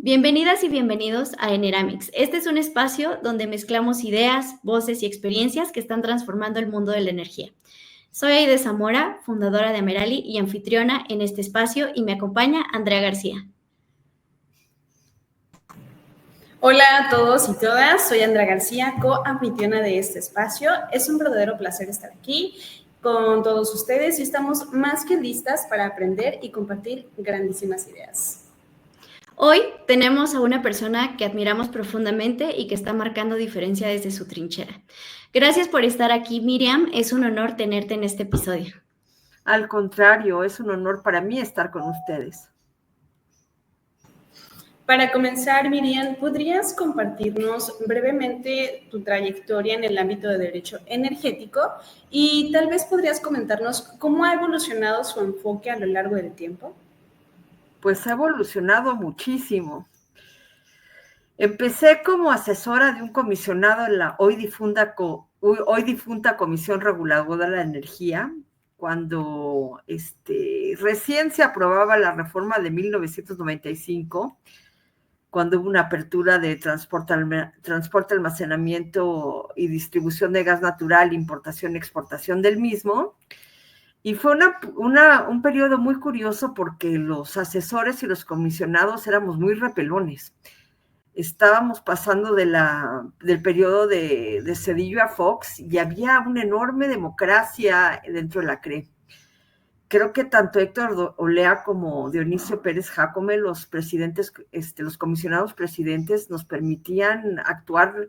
Bienvenidas y bienvenidos a Eneramics. Este es un espacio donde mezclamos ideas, voces y experiencias que están transformando el mundo de la energía. Soy Aide Zamora, fundadora de Amerali y anfitriona en este espacio, y me acompaña Andrea García. Hola a todos y todas, soy Andrea García, co-anfitriona de este espacio. Es un verdadero placer estar aquí con todos ustedes y estamos más que listas para aprender y compartir grandísimas ideas. Hoy tenemos a una persona que admiramos profundamente y que está marcando diferencia desde su trinchera. Gracias por estar aquí, Miriam. Es un honor tenerte en este episodio. Al contrario, es un honor para mí estar con ustedes. Para comenzar, Miriam, ¿podrías compartirnos brevemente tu trayectoria en el ámbito de derecho energético? Y tal vez podrías comentarnos cómo ha evolucionado su enfoque a lo largo del tiempo. Pues ha evolucionado muchísimo. Empecé como asesora de un comisionado en la hoy difunta Comisión Reguladora de la Energía, cuando recién se aprobaba la reforma de 1995, cuando hubo una apertura de transporte, almacenamiento y distribución de gas natural, importación y exportación del mismo. Y fue un periodo muy curioso porque los asesores y los comisionados éramos muy repelones. Estábamos pasando del periodo de Zedillo a Fox y había una enorme democracia dentro de la CRE. Creo que tanto Héctor Olea como Dionisio Pérez Jácome, los presidentes, los comisionados presidentes, nos permitían actuar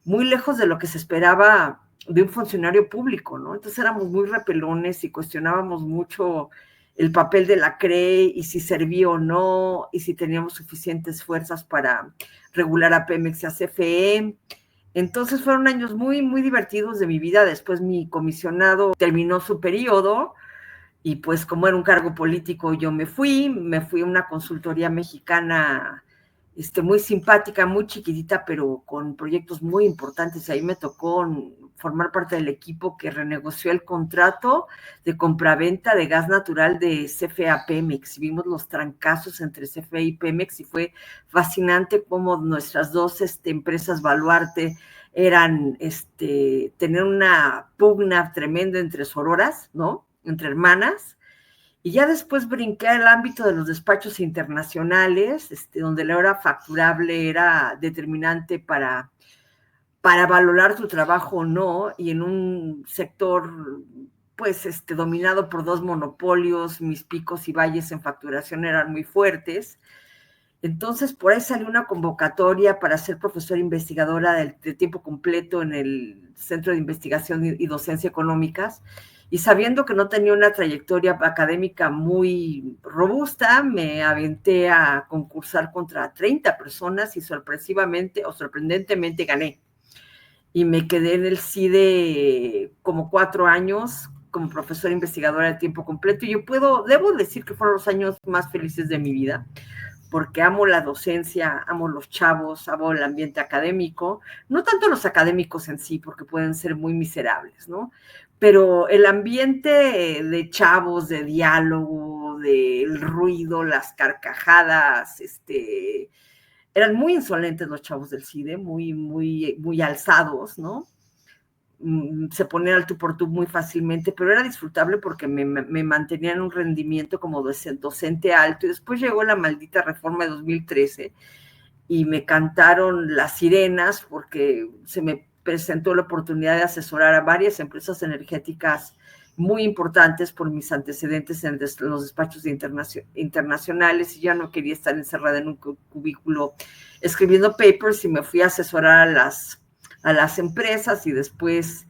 muy lejos de lo que se esperaba de un funcionario público, ¿no? Entonces éramos muy repelones y cuestionábamos mucho el papel de la CRE y si servía o no, y si teníamos suficientes fuerzas para regular a Pemex y a CFE. Entonces fueron años muy, muy divertidos de mi vida. Después mi comisionado terminó su periodo y pues como era un cargo político yo me fui a una consultoría mexicana muy simpática, muy chiquitita, pero con proyectos muy importantes. Ahí me tocó formar parte del equipo que renegoció el contrato de compraventa de gas natural de CFE a Pemex. Vimos los trancazos entre CFE y Pemex y fue fascinante cómo nuestras dos empresas baluarte eran, tener una pugna tremenda entre sororas, ¿no? Entre hermanas. Y ya después brinqué al ámbito de los despachos internacionales, donde la hora facturable era determinante para valorar tu trabajo o no, y en un sector pues dominado por dos monopolios, mis picos y valles en facturación eran muy fuertes. Entonces, por ahí salió una convocatoria para ser profesora investigadora de tiempo completo en el Centro de Investigación y Docencia Económicas, y sabiendo que no tenía una trayectoria académica muy robusta, me aventé a concursar contra 30 personas y sorprendentemente gané. Y me quedé en el CIDE como 4 años como profesora investigadora de tiempo completo, y debo decir que fueron los años más felices de mi vida, porque amo la docencia, amo los chavos, amo el ambiente académico, no tanto los académicos en sí, porque pueden ser muy miserables, ¿no? Pero el ambiente de chavos, de diálogo, del ruido, las carcajadas, eran muy insolentes los chavos del CIDE, muy, muy, muy alzados, ¿no? Se ponían al tú por tú muy fácilmente, pero era disfrutable porque me mantenían un rendimiento como docente alto. Y después llegó la maldita reforma de 2013 y me cantaron las sirenas porque se me presentó la oportunidad de asesorar a varias empresas energéticas muy importantes por mis antecedentes en los despachos internacionales, y ya no quería estar encerrada en un cubículo escribiendo papers, y me fui a asesorar a las empresas, y después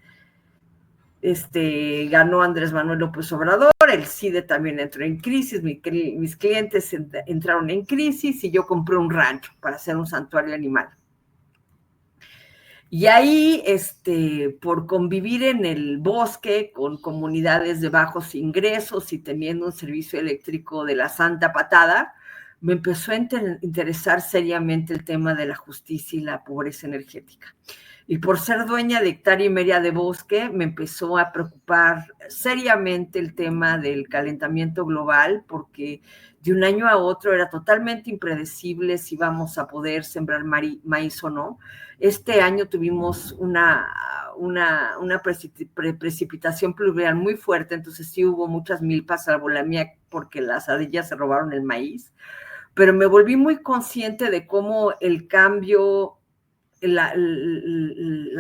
ganó Andrés Manuel López Obrador, el CIDE también entró en crisis, mis clientes entraron en crisis, y yo compré un rancho para hacer un santuario animal. Y ahí, por convivir en el bosque con comunidades de bajos ingresos y teniendo un servicio eléctrico de la santa patada, me empezó a interesar seriamente el tema de la justicia y la pobreza energética. Y por ser dueña de hectárea y media de bosque, me empezó a preocupar seriamente el tema del calentamiento global, porque de un año a otro era totalmente impredecible si íbamos a poder sembrar maíz o no. Este año tuvimos una precipitación pluvial muy fuerte, entonces sí hubo muchas milpas, salvo la mía, porque las ardillas se robaron el maíz, pero me volví muy consciente de cómo el cambio, la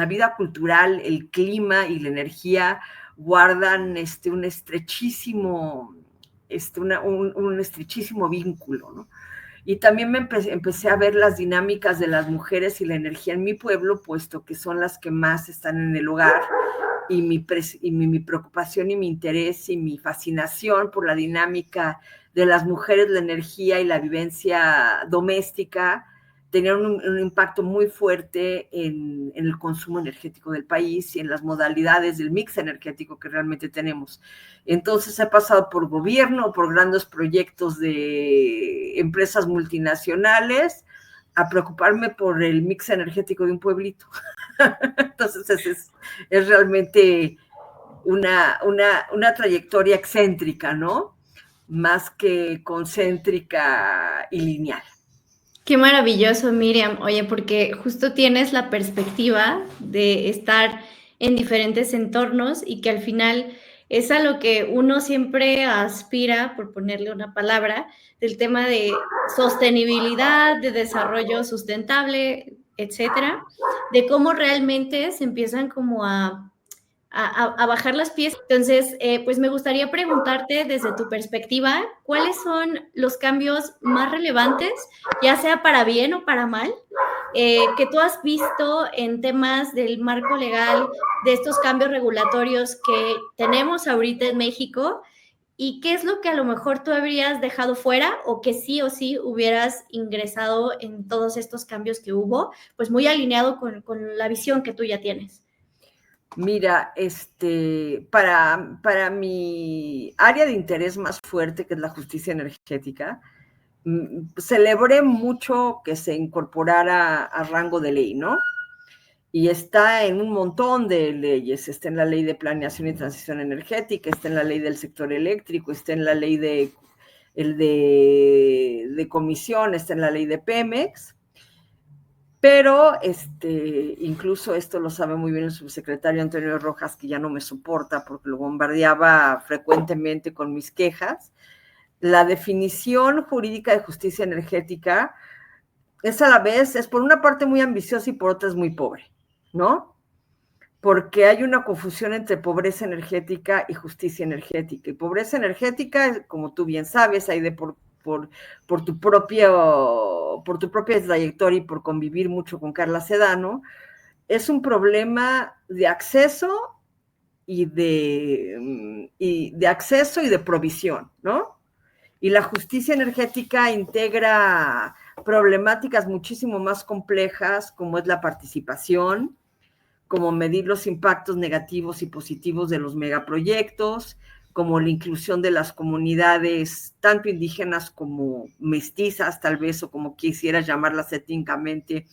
vida cultural, el clima y la energía guardan un estrechísimo vínculo, ¿no? Y también me empecé a ver las dinámicas de las mujeres y la energía en mi pueblo, puesto que son las que más están en el hogar, y mi preocupación y mi interés y mi fascinación por la dinámica de las mujeres, la energía y la vivencia doméstica tenían un impacto muy fuerte en el consumo energético del país y en las modalidades del mix energético que realmente tenemos. Entonces he pasado por gobierno, por grandes proyectos de empresas multinacionales, a preocuparme por el mix energético de un pueblito. Entonces es realmente una trayectoria excéntrica, ¿no? Más que concéntrica y lineal. Qué maravilloso, Miriam. Oye, porque justo tienes la perspectiva de estar en diferentes entornos y que al final es a lo que uno siempre aspira, por ponerle una palabra, del tema de sostenibilidad, de desarrollo sustentable, etcétera, de cómo realmente se empiezan como a bajar las piezas. Entonces, pues me gustaría preguntarte desde tu perspectiva, ¿cuáles son los cambios más relevantes, ya sea para bien o para mal, que tú has visto en temas del marco legal, de estos cambios regulatorios que tenemos ahorita en México? ¿Y qué es lo que a lo mejor tú habrías dejado fuera o que sí o sí hubieras ingresado en todos estos cambios que hubo, pues muy alineado con la visión que tú ya tienes? Mira, para mi área de interés más fuerte, que es la justicia energética, celebré mucho que se incorporara a rango de ley, ¿no? Y está en un montón de leyes. Está en la ley de planeación y transición energética, está en la ley del sector eléctrico, está en la ley de comisión, está en la ley de Pemex. Pero incluso esto lo sabe muy bien el subsecretario Antonio Rojas, que ya no me soporta porque lo bombardeaba frecuentemente con mis quejas. La definición jurídica de justicia energética es a la vez, es por una parte muy ambiciosa y por otra es muy pobre, ¿no? Porque hay una confusión entre pobreza energética y justicia energética. Y pobreza energética, como tú bien sabes, hay de por tu propia trayectoria y por convivir mucho con Carla Sedano, es un problema de acceso y de acceso y de provisión, ¿no? Y la justicia energética integra problemáticas muchísimo más complejas, como es la participación, como medir los impactos negativos y positivos de los megaproyectos, como la inclusión de las comunidades, tanto indígenas como mestizas, tal vez, o como quisieras llamarlas étnicamente,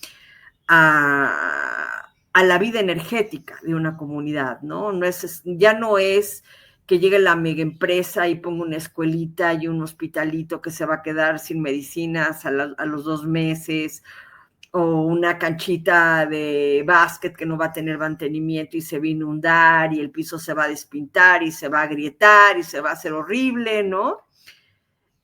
a la vida energética de una comunidad, ¿no? Ya no es que llegue la mega empresa y ponga una escuelita y un hospitalito que se va a quedar sin medicinas a los 2 meses, o una canchita de básquet que no va a tener mantenimiento y se va a inundar y el piso se va a despintar y se va a agrietar y se va a hacer horrible, ¿no?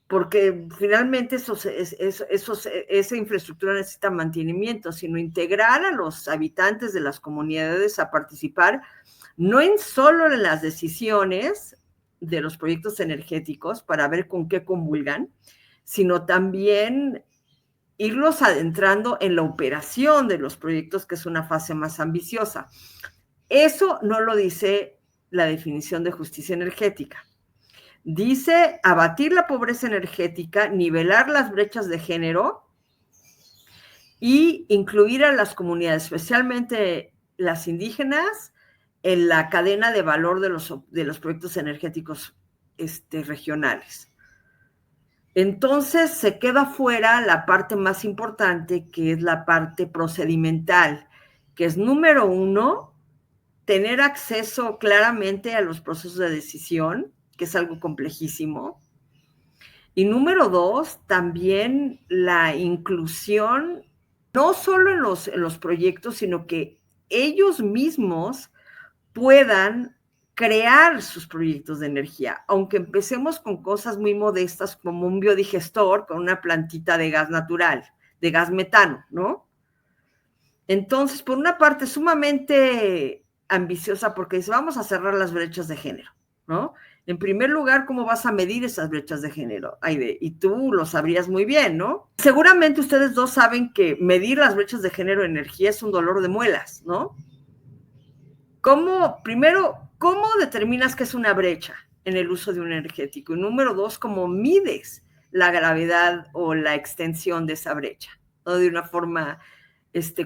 Porque finalmente esa infraestructura necesita mantenimiento, sino integrar a los habitantes de las comunidades a participar, no solo en las decisiones de los proyectos energéticos para ver con qué comulgan, sino también irlos adentrando en la operación de los proyectos, que es una fase más ambiciosa. Eso no lo dice la definición de justicia energética. Dice abatir la pobreza energética, nivelar las brechas de género y incluir a las comunidades, especialmente las indígenas, en la cadena de valor de los proyectos energéticos regionales. Entonces se queda fuera la parte más importante, que es la parte procedimental, que es, número 1, tener acceso claramente a los procesos de decisión, que es algo complejísimo, Y número 2, también la inclusión, no solo en los proyectos, sino que ellos mismos puedan crear sus proyectos de energía, aunque empecemos con cosas muy modestas como un biodigestor con una plantita de gas natural, de gas metano, ¿no? Entonces, por una parte, sumamente ambiciosa porque dice, vamos a cerrar las brechas de género, ¿no? En primer lugar, ¿cómo vas a medir esas brechas de género, Aide? Y tú lo sabrías muy bien, ¿no? Seguramente ustedes dos saben que medir las brechas de género en energía es un dolor de muelas, ¿no? Primero, ¿cómo determinas que es una brecha en el uso de un energético? Y número 2, ¿cómo mides la gravedad o la extensión de esa brecha? No de una forma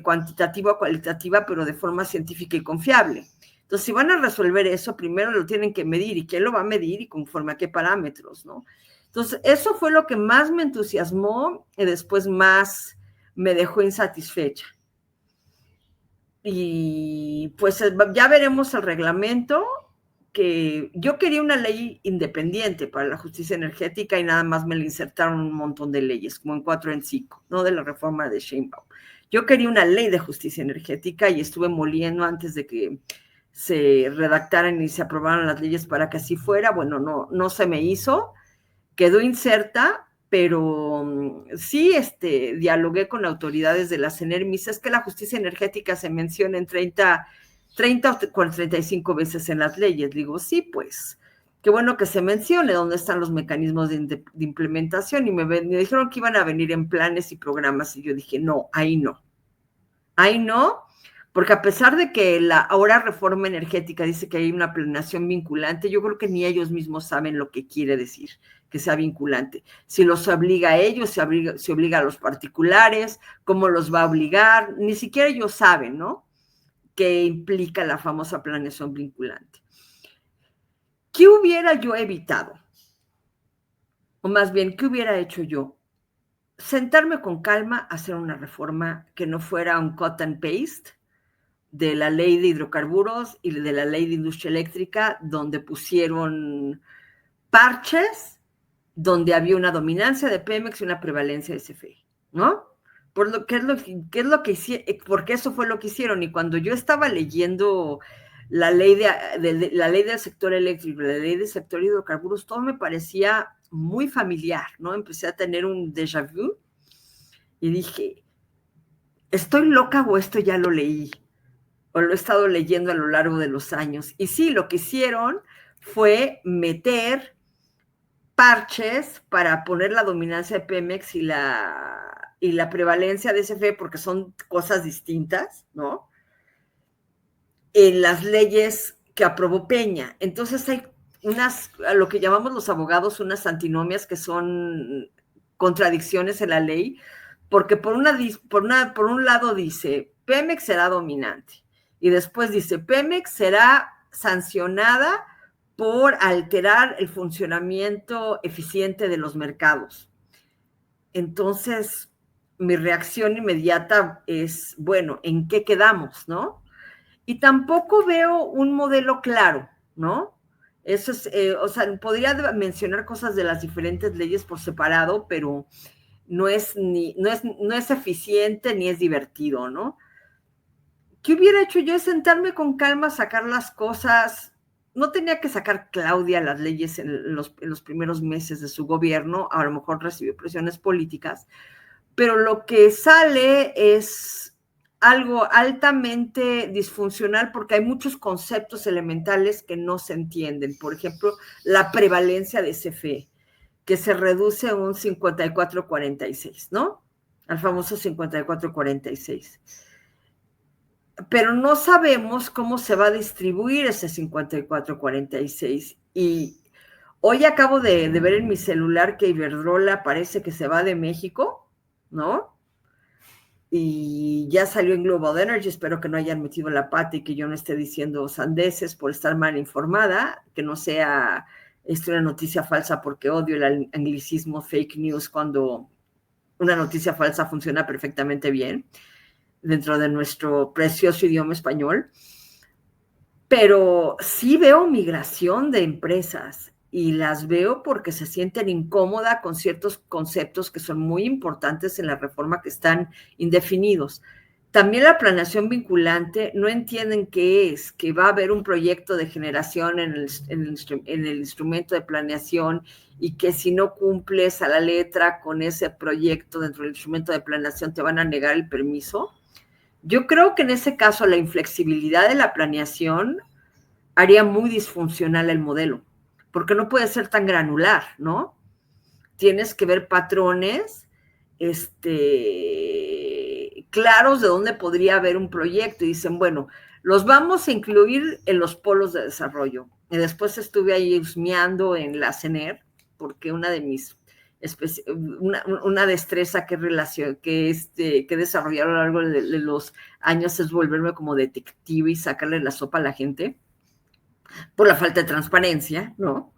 cuantitativa o cualitativa, pero de forma científica y confiable. Entonces, si van a resolver eso, primero lo tienen que medir. ¿Y quién lo va a medir y conforme a qué parámetros, no? Entonces, eso fue lo que más me entusiasmó y después más me dejó insatisfecha. Y pues ya veremos el reglamento, que yo quería una ley independiente para la justicia energética y nada más me le insertaron un montón de leyes, como en 4 en 5, no de la reforma de Sheinbaum. Yo quería una ley de justicia energética y estuve moliendo antes de que se redactaran y se aprobaran las leyes para que así fuera. Bueno, no se me hizo, quedó inserta, pero sí dialogué con autoridades de la CENERMIS. Es que la justicia energética se menciona en 30 o 35 veces en las leyes. Digo, sí, pues, qué bueno que se mencione dónde están los mecanismos de implementación. Y me dijeron que iban a venir en planes y programas, y yo dije, no, ahí no, porque a pesar de que la ahora reforma energética dice que hay una planeación vinculante, yo creo que ni ellos mismos saben lo que quiere decir que sea vinculante. Si los obliga a ellos, si obliga a los particulares, cómo los va a obligar, ni siquiera ellos saben, ¿no? Qué implica la famosa planeación vinculante. ¿Qué hubiera yo evitado? O más bien, ¿qué hubiera hecho yo? Sentarme con calma, hacer una reforma que no fuera un cut and paste de la ley de hidrocarburos y de la ley de industria eléctrica, donde pusieron parches, donde había una dominancia de Pemex y una prevalencia de CFE, ¿no? Porque eso fue lo que hicieron. Y cuando yo estaba leyendo la ley del sector eléctrico, la ley del sector hidrocarburos, todo me parecía muy familiar, ¿no? Empecé a tener un déjà vu y dije, ¿estoy loca o esto ya lo leí? O lo he estado leyendo a lo largo de los años. Y sí, lo que hicieron fue meter parches para poner la dominancia de Pemex y la prevalencia de CFE, porque son cosas distintas, ¿no? En las leyes que aprobó Peña. Entonces hay a lo que llamamos los abogados, unas antinomias que son contradicciones en la ley, porque por un lado dice, Pemex será dominante, y después dice, Pemex será sancionada por alterar el funcionamiento eficiente de los mercados. Entonces, mi reacción inmediata es, bueno, ¿en qué quedamos, no? Y tampoco veo un modelo claro, ¿no? Eso es, podría mencionar cosas de las diferentes leyes por separado, pero no es eficiente ni es divertido, ¿no? ¿Qué hubiera hecho yo? Es sentarme con calma, sacar las cosas. No tenía que sacar Claudia las leyes en los primeros meses de su gobierno, a lo mejor recibió presiones políticas, pero lo que sale es algo altamente disfuncional porque hay muchos conceptos elementales que no se entienden. Por ejemplo, la prevalencia de CFE, que se reduce a un 54-46, ¿no? Al famoso 54-46. Pero no sabemos cómo se va a distribuir ese 54-46. Y hoy acabo de ver en mi celular que Iberdrola parece que se va de México, ¿no? Y ya salió en Global Energy, espero que no hayan metido la pata y que yo no esté diciendo sandeces por estar mal informada, que no sea una noticia falsa, porque odio el anglicismo fake news cuando una noticia falsa funciona perfectamente bien dentro de nuestro precioso idioma español. Pero sí veo migración de empresas y las veo porque se sienten incómodas con ciertos conceptos que son muy importantes en la reforma que están indefinidos. También la planeación vinculante, no entienden qué es, que va a haber un proyecto de generación en el instrumento de planeación y que si no cumples a la letra con ese proyecto dentro del instrumento de planeación te van a negar el permiso. Yo creo que en ese caso la inflexibilidad de la planeación haría muy disfuncional el modelo, porque no puede ser tan granular, ¿no? Tienes que ver patrones claros de dónde podría haber un proyecto. Y dicen, bueno, los vamos a incluir en los polos de desarrollo. Y después estuve ahí husmeando en la CENER, porque una de mis una destreza que he desarrollado a lo largo de los años es volverme como detective y sacarle la sopa a la gente por la falta de transparencia, ¿no?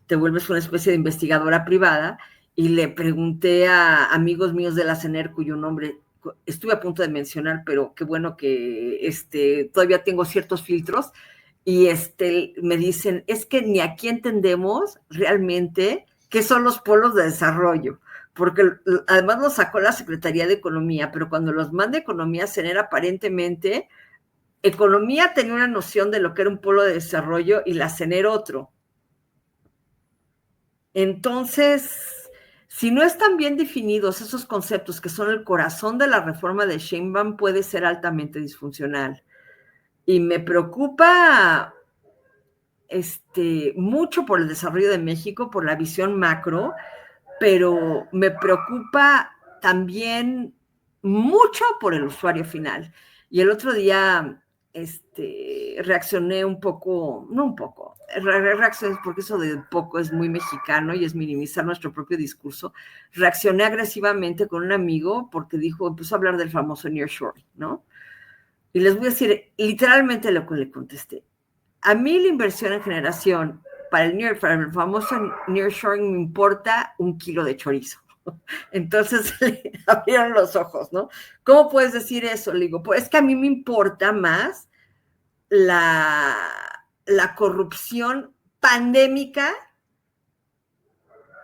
Te vuelves una especie de investigadora privada. Y le pregunté a amigos míos de la CENER, cuyo nombre estuve a punto de mencionar, pero qué bueno que todavía tengo ciertos filtros, y me dicen, es que ni aquí entendemos realmente qué son los polos de desarrollo, porque además los sacó la Secretaría de Economía, pero cuando los manda Economía, CENER aparentemente, Economía tenía una noción de lo que era un polo de desarrollo y la CENER otro. Entonces, si no están bien definidos esos conceptos que son el corazón de la reforma de Sheinbaum, puede ser altamente disfuncional. Y me preocupa mucho por el desarrollo de México, por la visión macro, pero me preocupa también mucho por el usuario final. Y el otro día reaccioné un poco, no un poco, reaccioné porque eso de poco es muy mexicano y es minimizar nuestro propio discurso. Reaccioné agresivamente con un amigo porque empezó a hablar del famoso nearshoring, ¿no? Y les voy a decir literalmente lo que le contesté. A mí la inversión en generación para el famoso nearshoring me importa 1 kilo de chorizo. Entonces le abrieron los ojos, ¿no? ¿Cómo puedes decir eso? Le digo, pues es que a mí me importa más la corrupción pandémica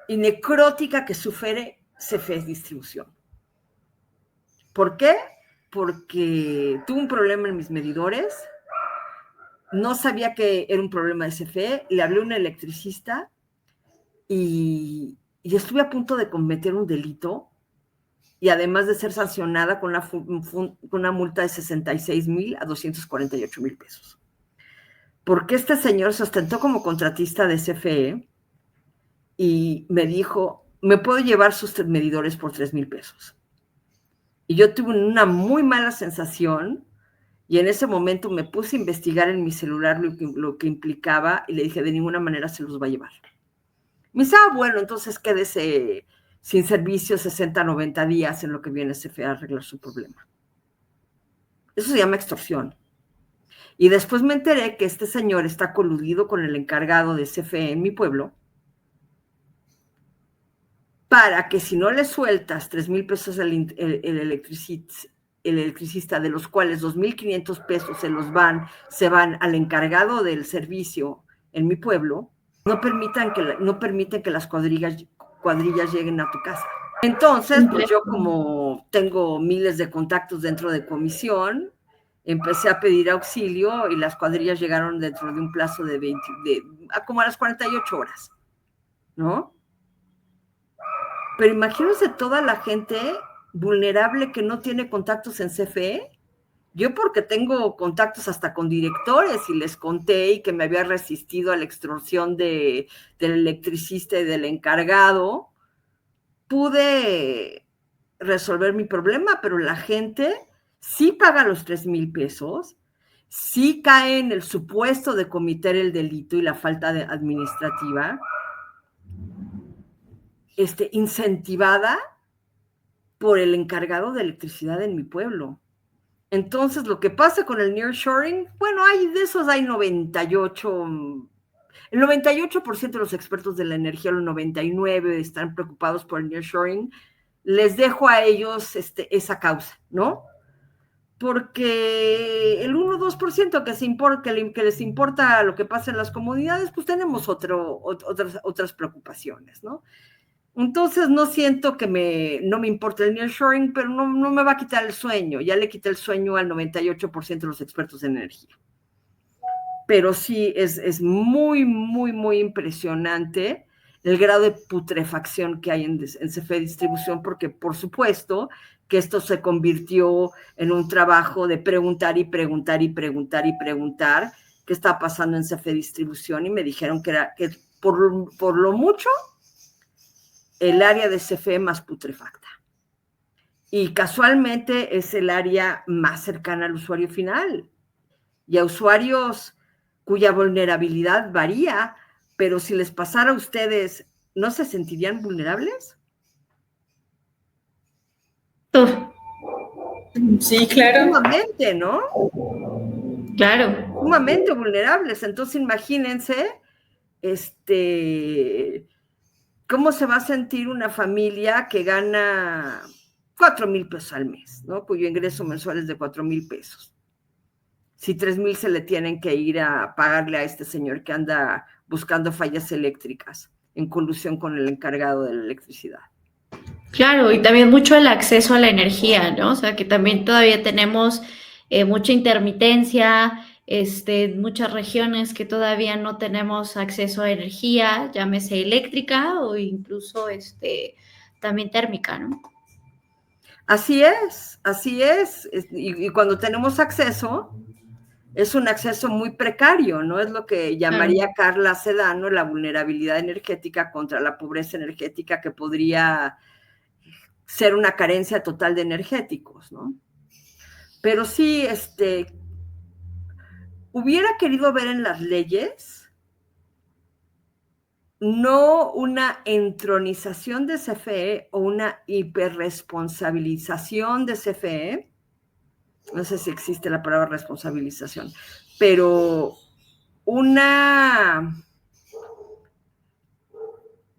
y necrótica que sufre CFE Distribución. ¿Por qué? Porque tuve un problema en mis medidores, no sabía que era un problema de CFE, le hablé a un electricista y estuve a punto de cometer un delito y además de ser sancionada con una multa de 66,000 a 248,000 pesos. Porque este señor se ostentó como contratista de CFE y me dijo, me puedo llevar sus medidores por 3,000 pesos. Y yo tuve una muy mala sensación y en ese momento me puse a investigar en mi celular lo que implicaba y le dije, de ninguna manera se los va a llevar. Me dice, bueno, entonces quédese sin servicio 60, 90 días en lo que viene CFE a arreglar su problema. Eso se llama extorsión. Y después me enteré que este señor está coludido con el encargado de CFE en mi pueblo para que si no le sueltas 3,000 pesos el electricista, de los cuales 2,500 pesos se van al encargado del servicio en mi pueblo, no permiten que las cuadrillas lleguen a tu casa. Entonces, pues yo como tengo miles de contactos dentro de comisión, empecé a pedir auxilio y las cuadrillas llegaron dentro de un plazo de como a las 48 horas, ¿no? Pero imagínense toda la gente vulnerable que no tiene contactos en CFE. Yo porque tengo contactos hasta con directores y les conté y que me había resistido a la extorsión del electricista y del encargado, pude resolver mi problema, pero la gente sí paga los 3,000 pesos, sí cae en el supuesto de cometer el delito y la falta administrativa, incentivada por el encargado de electricidad en mi pueblo. Entonces, lo que pasa con el nearshoring, bueno, de esos hay 98, el 98% de los expertos de la energía, los 99 están preocupados por el nearshoring. Les dejo a ellos esa causa, ¿no? porque el 1-2% que les importa lo que pasa en las comunidades, pues tenemos otras preocupaciones, ¿no? Entonces no siento que no me importa el nearshoring, pero no me va a quitar el sueño. Ya le quité el sueño al 98% de los expertos en energía. Pero sí es muy, muy, muy impresionante el grado de putrefacción que hay en CFE Distribución, porque por supuesto que esto se convirtió en un trabajo de preguntar y preguntar y preguntar y preguntar qué está pasando en CFE Distribución, y me dijeron que por lo mucho el área de CFE más putrefacta. Y casualmente es el área más cercana al usuario final y a usuarios cuya vulnerabilidad varía, pero si les pasara a ustedes, ¿no se sentirían vulnerables? Sí, claro. Sumamente, ¿no? Claro. Sumamente vulnerables. Entonces, imagínense, ¿cómo se va a sentir una familia que gana 4,000 pesos al mes, ¿no? Cuyo ingreso mensual es de 4,000 pesos. Si 3,000 se le tienen que ir a pagarle a este señor que anda buscando fallas eléctricas en colusión con el encargado de la electricidad. Claro, y también mucho el acceso a la energía, ¿no? O sea, que también todavía tenemos mucha intermitencia, muchas regiones que todavía no tenemos acceso a energía, llámese eléctrica o incluso también térmica, ¿no? Así es, así es. Y cuando tenemos acceso, es un acceso muy precario, ¿no? Es lo que llamaría Carla Sedano la vulnerabilidad energética contra la pobreza energética, que podría ser una carencia total de energéticos, ¿no? Pero sí, hubiera querido ver en las leyes no una entronización de CFE o una hiperresponsabilización de CFE, no sé si existe la palabra responsabilización, pero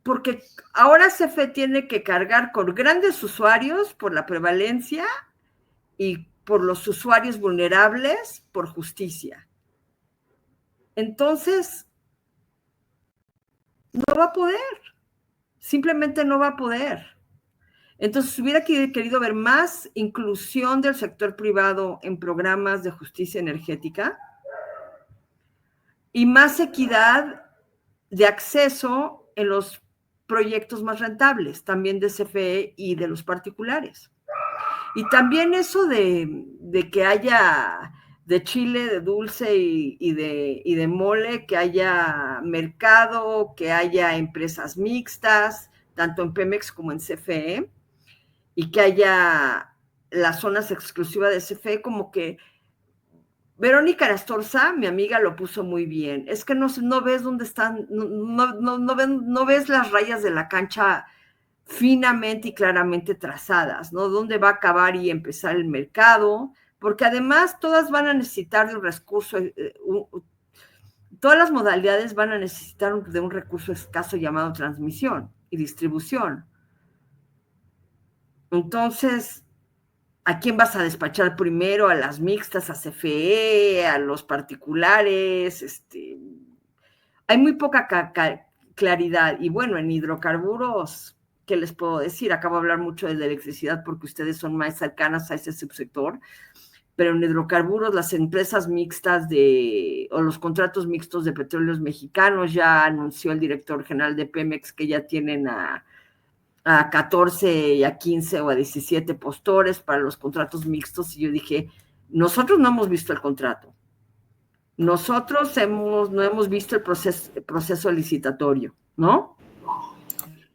porque ahora CFE tiene que cargar con grandes usuarios por la prevalencia y por los usuarios vulnerables por justicia. Entonces, no va a poder, simplemente no va a poder. Entonces, hubiera querido ver más inclusión del sector privado en programas de justicia energética y más equidad de acceso en los proyectos más rentables, también de CFE y de los particulares. Y también eso de que haya de chile, de dulce y de mole, que haya mercado, que haya empresas mixtas, tanto en Pemex como en CFE, y que haya las zonas exclusivas de CFE, como que Verónica Astorza, mi amiga, lo puso muy bien. Es que no ves dónde están, no ves las rayas de la cancha finamente y claramente trazadas, ¿no? ¿Dónde va a acabar y empezar el mercado? Porque además todas van a necesitar de un recurso, todas las modalidades van a necesitar de un recurso escaso llamado transmisión y distribución. Entonces, ¿a quién vas a despachar primero? ¿A las mixtas, a CFE, a los particulares? Hay muy poca claridad. Y bueno, en hidrocarburos, ¿qué les puedo decir? Acabo de hablar mucho de la electricidad porque ustedes son más cercanas a ese subsector, pero en hidrocarburos las empresas mixtas o los contratos mixtos de petróleos mexicanos, ya anunció el director general de Pemex que ya tienen a 14 y a 15 o a 17 postores para los contratos mixtos, y yo dije, nosotros no hemos visto el contrato, nosotros no hemos visto el proceso licitatorio, ¿no?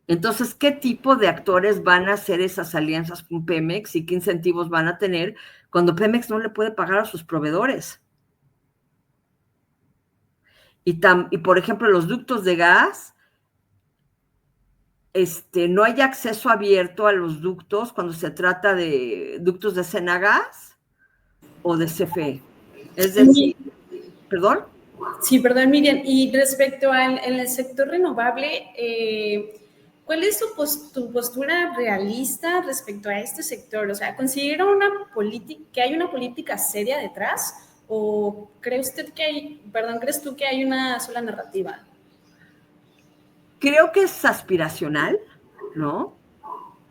Entonces, ¿qué tipo de actores van a hacer esas alianzas con Pemex y qué incentivos van a tener cuando Pemex no le puede pagar a sus proveedores? Y por ejemplo, los ductos de gas, no hay acceso abierto a los ductos cuando se trata de ductos de Senagas o de CFE. Es decir, ¿perdón? Sí, perdón, Miriam. Y respecto al sector renovable, ¿Cuál es tu postura realista respecto a este sector? O sea, ¿considera que hay una política seria detrás o crees tú que hay una sola narrativa? Creo que es aspiracional, ¿no?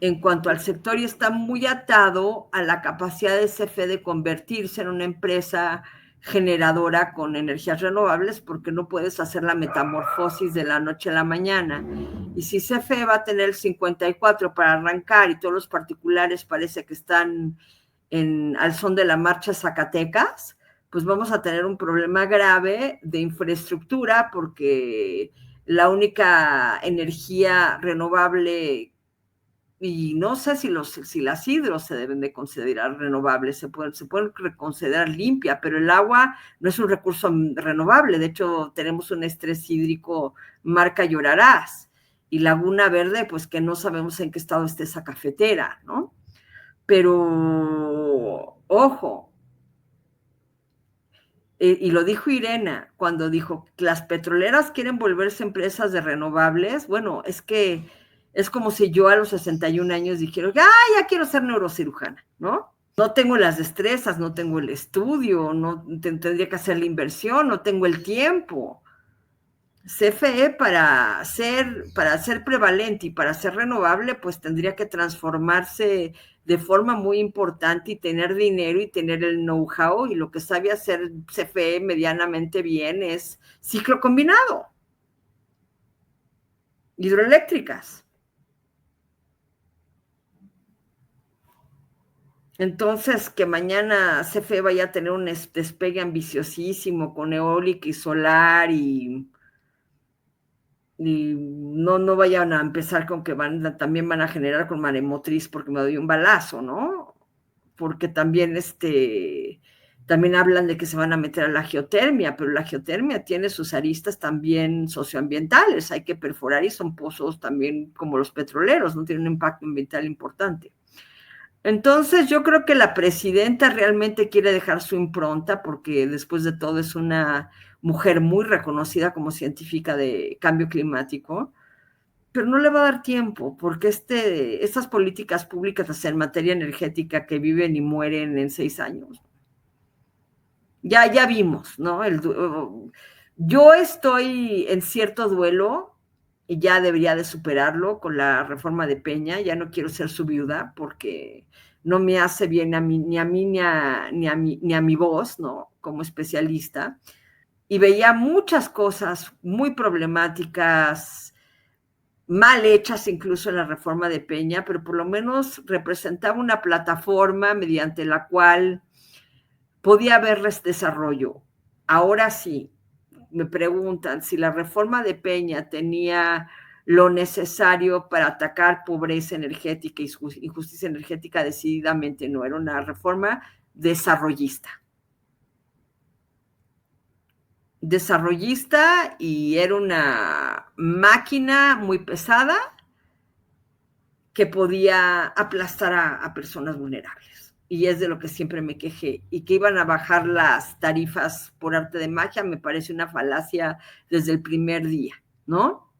En cuanto al sector y está muy atado a la capacidad de CFE de convertirse en una empresa generadora con energías renovables, porque no puedes hacer la metamorfosis de la noche a la mañana. Y si CFE va a tener el 54 para arrancar y todos los particulares parece que están al son de la marcha Zacatecas, pues vamos a tener un problema grave de infraestructura, porque la única energía renovable, y no sé si las hidros se deben de considerar renovables, se pueden considerar limpia, pero el agua no es un recurso renovable. De hecho, tenemos un estrés hídrico marca Llorarás, y Laguna Verde, pues que no sabemos en qué estado esté esa cafetera, ¿no? Pero, ojo, y lo dijo Irena cuando dijo que las petroleras quieren volverse empresas de renovables. Bueno, es que es como si yo a los 61 años dijera, ya quiero ser neurocirujana, ¿no? No tengo las destrezas, no tengo el estudio, no tendría que hacer la inversión, no tengo el tiempo. CFE para ser prevalente y para ser renovable, pues tendría que transformarse de forma muy importante y tener dinero y tener el know-how, y lo que sabe hacer CFE medianamente bien es ciclo combinado, hidroeléctricas. Entonces, que mañana CFE vaya a tener un despegue ambiciosísimo con eólica y solar, y no vayan a empezar con que también van a generar con maremotriz porque me doy un balazo, ¿no? Porque también también hablan de que se van a meter a la geotermia, pero la geotermia tiene sus aristas también socioambientales, hay que perforar y son pozos también como los petroleros, no tienen un impacto ambiental importante. Entonces yo creo que la presidenta realmente quiere dejar su impronta, porque después de todo es una mujer muy reconocida como científica de cambio climático, pero no le va a dar tiempo, porque estas políticas públicas en materia energética que viven y mueren en 6 años, ya vimos, ¿no? Yo estoy en cierto duelo y ya debería de superarlo con la reforma de Peña. Ya no quiero ser su viuda porque no me hace bien ni a mi voz, ¿no? Como especialista. Y veía muchas cosas muy problemáticas, mal hechas incluso en la reforma de Peña, pero por lo menos representaba una plataforma mediante la cual podía haber desarrollo. Ahora sí, me preguntan si la reforma de Peña tenía lo necesario para atacar pobreza energética y injusticia energética. Decididamente no, era una reforma desarrollista, y era una máquina muy pesada que podía aplastar a personas vulnerables. Y es de lo que siempre me quejé. Y que iban a bajar las tarifas por arte de magia, me parece una falacia desde el primer día, ¿no?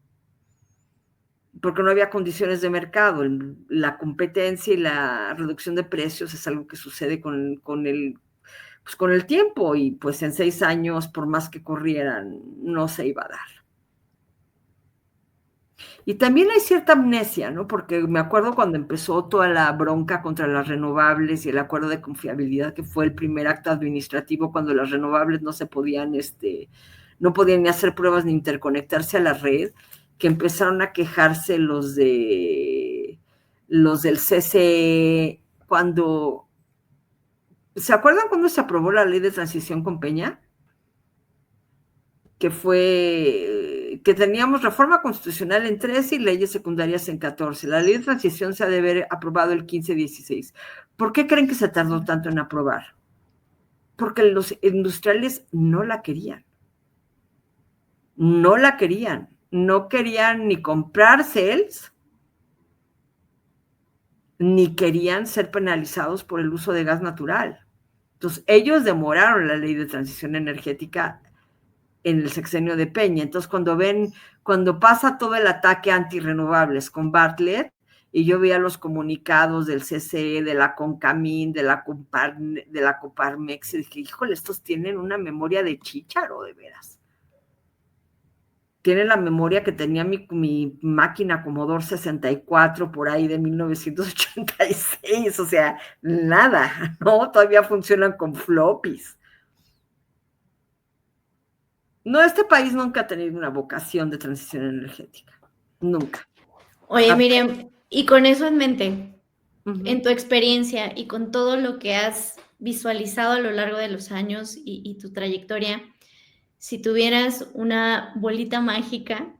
Porque no había condiciones de mercado. La competencia y la reducción de precios es algo que sucede con el tiempo, y pues en 6 años, por más que corrieran, no se iba a dar. Y también hay cierta amnesia, ¿no? Porque me acuerdo cuando empezó toda la bronca contra las renovables y el acuerdo de confiabilidad, que fue el primer acto administrativo cuando las renovables no se podían, no podían ni hacer pruebas ni interconectarse a la red, que empezaron a quejarse los del CCE cuando... ¿Se acuerdan cuando se aprobó la ley de transición con Peña? Que teníamos reforma constitucional en 13 y leyes secundarias en 14. La ley de transición se ha de haber aprobado el 15-16. ¿Por qué creen que se tardó tanto en aprobar? Porque los industriales no la querían. No la querían. No querían ni comprar CELS, ni querían ser penalizados por el uso de gas natural. Entonces, ellos demoraron la ley de transición energética en el sexenio de Peña. Entonces, cuando pasa todo el ataque antirrenovables con Bartlett, y yo veía los comunicados del CCE, de la CONCAMIN, de la Coparmex, y dije, híjole, estos tienen una memoria de chícharo, de veras. Tiene la memoria que tenía mi máquina Commodore 64 por ahí de 1986, o sea, nada, ¿no? Todavía funcionan con floppies. No, este país nunca ha tenido una vocación de transición energética, nunca. Oye, Miriam, y con eso en mente, en tu experiencia y con todo lo que has visualizado a lo largo de los años y tu trayectoria, si tuvieras una bolita mágica,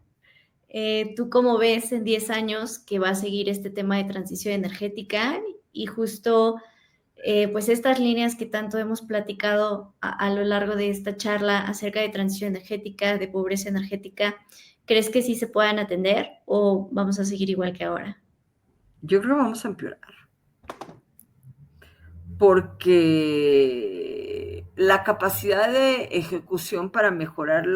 ¿tú cómo ves en 10 años que va a seguir este tema de transición energética? Y justo, pues estas líneas que tanto hemos platicado a lo largo de esta charla acerca de transición energética, de pobreza energética, ¿crees que sí se puedan atender o vamos a seguir igual que ahora? Yo creo que vamos a empeorar. Porque la capacidad de ejecución para mejorar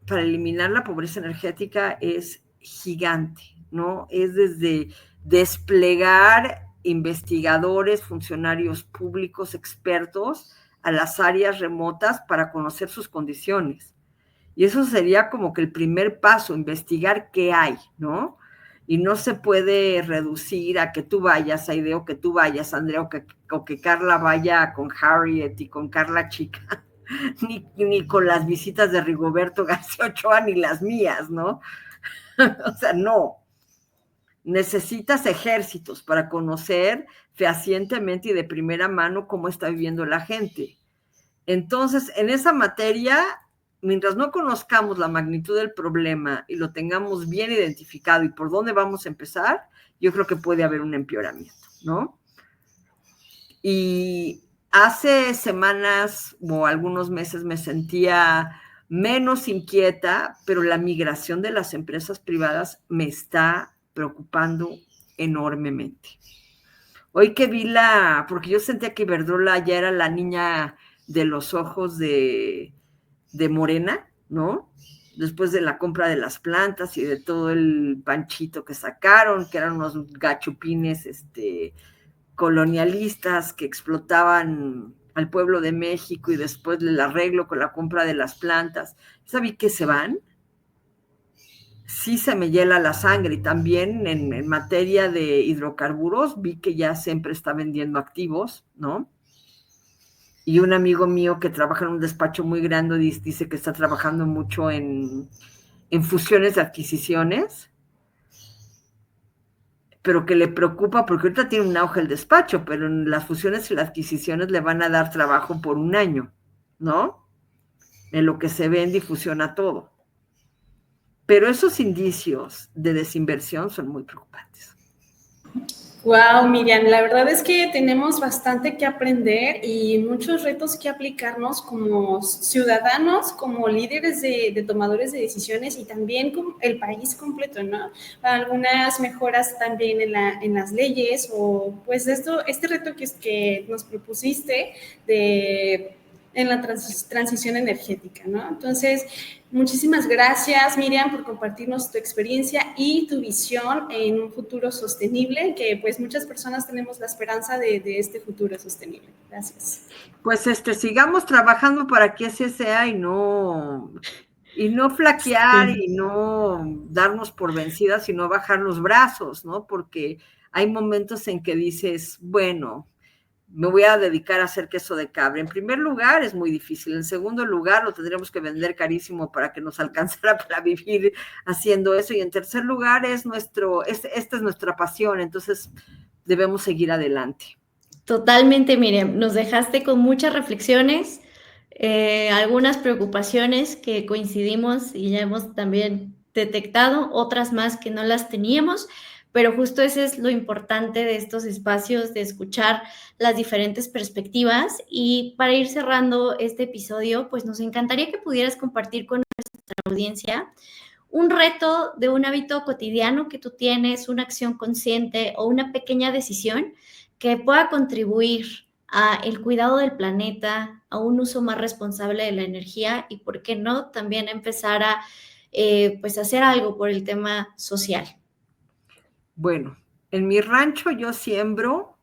para eliminar la pobreza energética es gigante, ¿no? Es desde desplegar investigadores, funcionarios públicos, expertos a las áreas remotas para conocer sus condiciones. Y eso sería como que el primer paso, investigar qué hay, ¿no? Y no se puede reducir a que tú vayas, Aide, o que tú vayas, Andrea, o que Carla vaya con Harriet y con Carla Chica, ni con las visitas de Rigoberto García Ochoa, ni las mías, ¿no? O sea, no. Necesitas ejércitos para conocer fehacientemente y de primera mano cómo está viviendo la gente. Entonces, en esa materia, mientras no conozcamos la magnitud del problema y lo tengamos bien identificado y por dónde vamos a empezar, yo creo que puede haber un empeoramiento, ¿no? Y hace semanas o algunos meses me sentía menos inquieta, pero la migración de las empresas privadas me está preocupando enormemente. Hoy que vi porque yo sentía que Iberdrola ya era la niña de los ojos de Morena, ¿no? Después de la compra de las plantas y de todo el panchito que sacaron, que eran unos gachupines colonialistas que explotaban al pueblo de México y después el arreglo con la compra de las plantas. ¿Sabí que se van? Sí se me hiela la sangre. Y también en materia de hidrocarburos vi que ya siempre está vendiendo activos, ¿no? Y un amigo mío que trabaja en un despacho muy grande dice que está trabajando mucho en fusiones de adquisiciones, pero que le preocupa porque ahorita tiene un auge el despacho, pero en las fusiones y las adquisiciones le van a dar trabajo por un año, ¿no? En lo que se vende y fusiona todo. Pero esos indicios de desinversión son muy preocupantes. Wow, Miriam, la verdad es que tenemos bastante que aprender y muchos retos que aplicarnos como ciudadanos, como líderes de tomadores de decisiones y también como el país completo, ¿no? Algunas mejoras también en las leyes o pues este reto que nos propusiste en la transición energética, ¿no? Entonces, muchísimas gracias, Miriam, por compartirnos tu experiencia y tu visión en un futuro sostenible, que pues muchas personas tenemos la esperanza de este futuro sostenible. Gracias. Pues sigamos trabajando para que ese sea y no flaquear y no darnos por vencidas, sino bajar los brazos, ¿no? Porque hay momentos en que dices, bueno, me voy a dedicar a hacer queso de cabra. En primer lugar, es muy difícil. En segundo lugar, lo tendríamos que vender carísimo para que nos alcanzara para vivir haciendo eso. Y en tercer lugar, esta es nuestra pasión. Entonces, debemos seguir adelante. Totalmente, Miriam. Nos dejaste con muchas reflexiones, algunas preocupaciones que coincidimos y ya hemos también detectado, otras más que no las teníamos, pero justo ese es lo importante de estos espacios, de escuchar las diferentes perspectivas. Y para ir cerrando este episodio, pues nos encantaría que pudieras compartir con nuestra audiencia un reto de un hábito cotidiano que tú tienes, una acción consciente o una pequeña decisión que pueda contribuir a el cuidado del planeta, a un uso más responsable de la energía y, ¿por qué no?, también empezar a pues hacer algo por el tema social. Bueno, en mi rancho yo siembro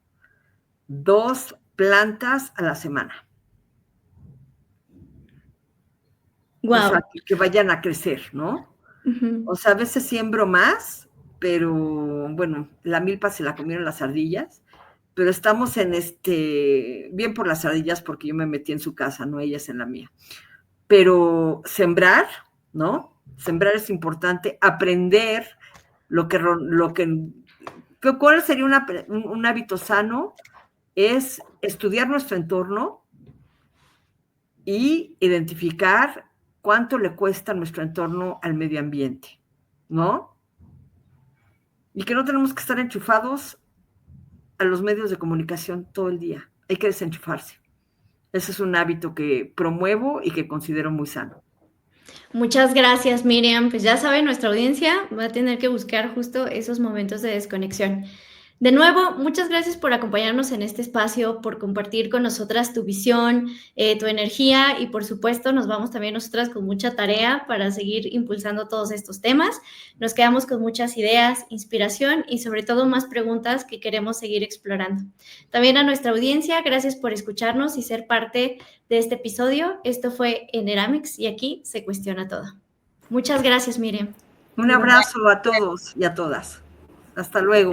2 plantas a la semana. Wow. O sea, que vayan a crecer, ¿no? Uh-huh. O sea, a veces siembro más, pero bueno, la milpa se la comieron las ardillas, pero estamos en bien por las ardillas porque yo me metí en su casa, no ellas en la mía. Pero sembrar, ¿no? Sembrar es importante, aprender ¿cuál sería un hábito sano? Es estudiar nuestro entorno y identificar cuánto le cuesta nuestro entorno al medio ambiente, ¿no? Y que no tenemos que estar enchufados a los medios de comunicación todo el día. Hay que desenchufarse. Ese es un hábito que promuevo y que considero muy sano. Muchas gracias, Miriam. Pues ya sabe, nuestra audiencia va a tener que buscar justo esos momentos de desconexión. De nuevo, muchas gracias por acompañarnos en este espacio, por compartir con nosotras tu visión, tu energía y, por supuesto, nos vamos también nosotras con mucha tarea para seguir impulsando todos estos temas. Nos quedamos con muchas ideas, inspiración y, sobre todo, más preguntas que queremos seguir explorando. También a nuestra audiencia, gracias por escucharnos y ser parte de este episodio. Esto fue Eneramics y aquí se cuestiona todo. Muchas gracias, Miriam. Un abrazo a todos y a todas. Hasta luego.